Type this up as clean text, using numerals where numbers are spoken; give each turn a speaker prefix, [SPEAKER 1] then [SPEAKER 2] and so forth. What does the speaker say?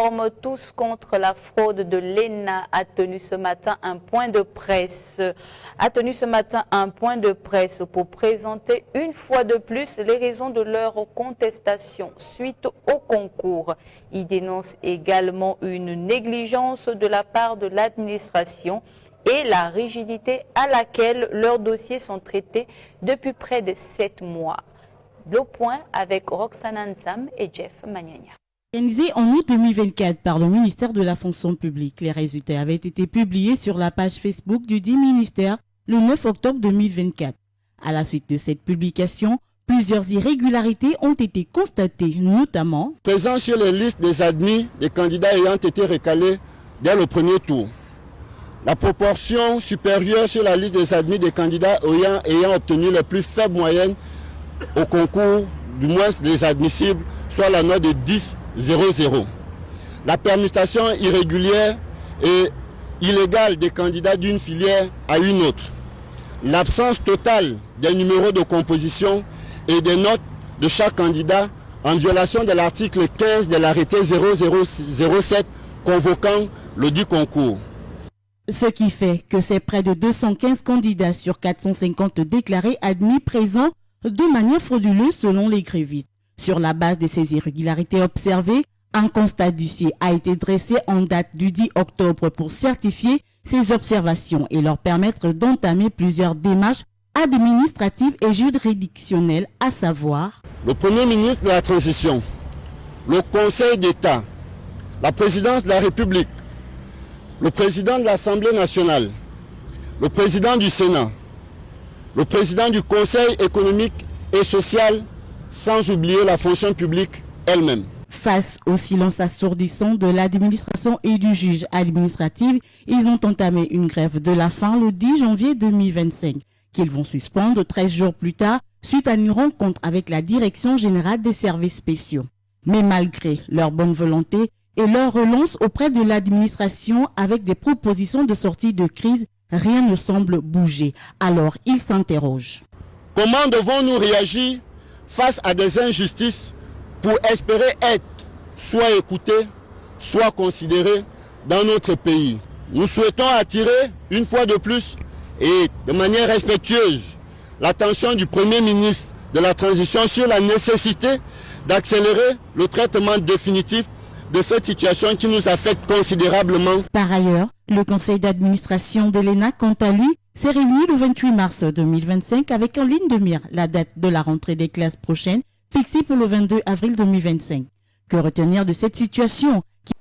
[SPEAKER 1] forment tous contre la fraude de l'ENA a tenu ce matin un point de presse. Pour présenter une fois de plus les raisons de leur contestation suite au concours. Il dénonce également une négligence de la part de l'administration et la rigidité à laquelle leurs dossiers sont traités depuis près de 7 mois. Le point avec Roxana Nsam et Jeff Magnania.
[SPEAKER 2] Organisé en août 2024 par le ministère de la fonction publique, les résultats avaient été publiés sur la page Facebook du dit ministère le 9 octobre 2024. À la suite de cette publication, plusieurs irrégularités ont été constatées, notamment
[SPEAKER 3] présents sur les listes des admis des candidats ayant été recalés dès le premier tour. La proportion supérieure sur la liste des admis des candidats ayant obtenu les plus faibles moyennes au concours, du moins les admissibles, soit la note de 10,00. La permutation irrégulière et illégale des candidats d'une filière à une autre. L'absence totale des numéros de composition et des notes de chaque candidat en violation de l'article 15 de l'arrêté 0007 convoquant le dit concours.
[SPEAKER 2] Ce qui fait que c'est près de 215 candidats sur 450 déclarés admis présents de manière frauduleuse selon les grévistes. Sur la base de ces irrégularités observées, un constat d'huissier a été dressé en date du 10 octobre pour certifier ces observations et leur permettre d'entamer plusieurs démarches administratives et juridictionnelles, à savoir
[SPEAKER 3] le Premier ministre de la Transition, le Conseil d'État, la Présidence de la République, le Président de l'Assemblée nationale, le Président du Sénat, le Président du Conseil économique et social, sans oublier la fonction publique elle-même.
[SPEAKER 2] Face au silence assourdissant de l'administration et du juge administratif, ils ont entamé une grève de la faim le 10 janvier 2025, qu'ils vont suspendre 13 jours plus tard suite à une rencontre avec la Direction générale des services spéciaux. Mais malgré leur bonne volonté et leur relance auprès de l'administration avec des propositions de sortie de crise, rien ne semble bouger. Alors ils s'interrogent.
[SPEAKER 3] Comment devons-nous réagir face à des injustices pour espérer être soit écoutés, soit considérés dans notre pays? Nous souhaitons attirer une fois de plus et de manière respectueuse l'attention du Premier ministre de la Transition sur la nécessité d'accélérer le traitement définitif de cette situation qui nous affecte considérablement.
[SPEAKER 2] Par ailleurs, le conseil d'administration de l'ENA, quant à lui, s'est réuni le 28 mars 2025 avec en ligne de mire la date de la rentrée des classes prochaines, fixée pour le 22 avril 2025. Que retenir de cette situation?